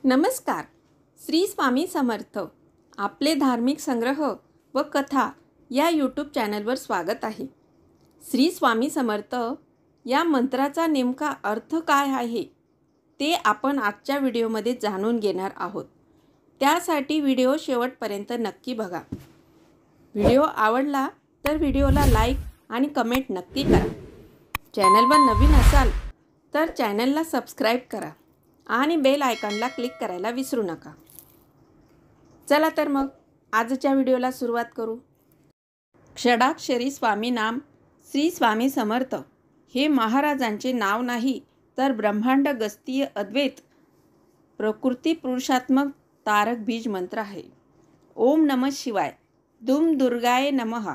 नमस्कार. श्री स्वामी समर्थ आपले धार्मिक संग्रह व कथा या यूट्यूब चॅनलवर स्वागत आहे. श्री स्वामी समर्थ या मंत्राचा नेमका अर्थ काय आहे ते आपण आजच्या व्हिडिओमध्ये जाणून घेणार आहोत. त्यासाठी व्हिडिओ शेवटपर्यंत नक्की बघा. व्हिडिओ आवडला तर व्हिडिओला लाईक आणि कमेंट नक्की करा. चॅनलवर नवीन असाल तर चॅनलला सबस्क्राईब करा आणि बेल आयकॉनला क्लिक करायला विसरू नका. चला तर मग आजच्या व्हिडिओला सुरुवात करू. षडाक्षरी स्वामी नाम श्री स्वामी समर्थ हे महाराजांचे नाव नाही तर ब्रह्मांड गस्तीय अद्वैत प्रकृती पुरुषात्मक तारक बीज मंत्र आहे. ओम नमः शिवाय, दुम दुर्गाय नमः.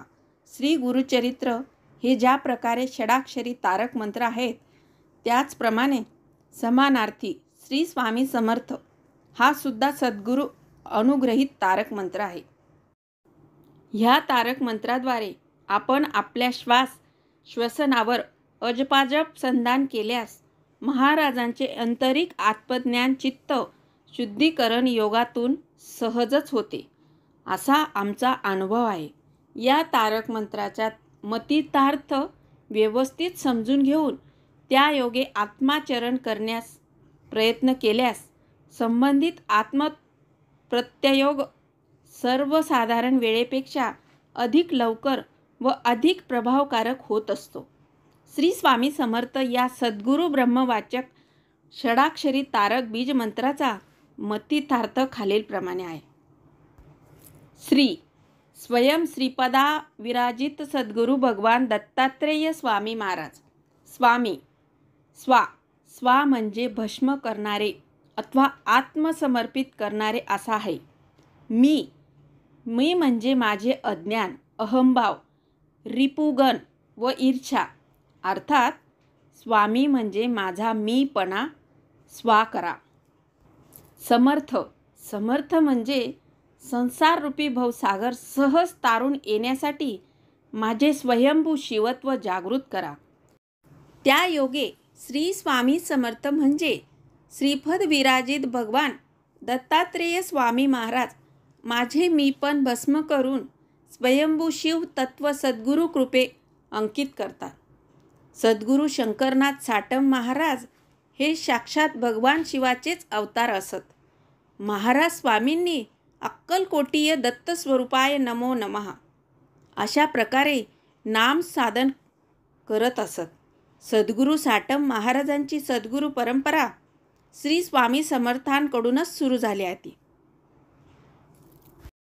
श्री गुरुचरित्र हे ज्या प्रकारे षडाक्षरी तारक मंत्र आहेत त्याचप्रमाणे समानार्थी श्री स्वामी समर्थ हा सुद्धा सद्गुरू अनुग्रहित तारक मंत्र आहे. ह्या तारक मंत्राद्वारे आपण आपल्या श्वसनावर अजपाजप संधान केल्यास महाराजांचे आंतरिक आत्मज्ञान चित्त शुद्धीकरण योगातून सहजच होते असा आमचा अनुभव आहे. या तारक मंत्राचा मतितार्थ व्यवस्थित समजून घेऊन त्या योगे आत्माचरण करण्यास प्रयत्न केल्यास संबंधित आत्मप्रत्ययोग सर्वसाधारण वेळेपेक्षा अधिक लवकर व अधिक प्रभावकारक होत असतो. श्री स्वामी समर्थ या सद्गुरू ब्रह्मवाचक षडाक्षरी तारक बीज मंत्राचा मतितार्थ खालीलप्रमाणे आहे. श्री स्वयं श्रीपदा विराजित सद्गुरू भगवान दत्तात्रेय स्वामी महाराज. स्वामी स्वा म्हणजे भस्म करणारे अथवा आत्मसमर्पित करणारे असा आहे. मी म्हणजे माझे अज्ञान, अहंभाव, रिपुगण व ईर्ष्या. अर्थात स्वामी म्हणजे माझा मीपणा स्वा करा. समर्थ म्हणजे संसाररूपी भवसागर सहज तारून येण्यासाठी माझे स्वयंभू शिवत्व जागृत करा. त्या योगे श्री स्वामी समर्थ म्हणजे श्रीपद विराजित भगवान दत्तात्रेय स्वामी महाराज माझे मीपण भस्म करून स्वयंभू शिव तत्व सद्गुरू कृपे अंकित करतात. सद्गुरू शंकरनाथ साटम महाराज हे साक्षात भगवान शिवाचेच अवतार असत. महाराज स्वामींनी अक्कलकोटीय दत्त स्वरूपाय नमो नमः अशा प्रकारे नाम साधन करत असत. सद्गुरू साटम महाराजांची सद्गुरू परंपरा श्री स्वामी समर्थांकडूनच सुरू झाली आहे.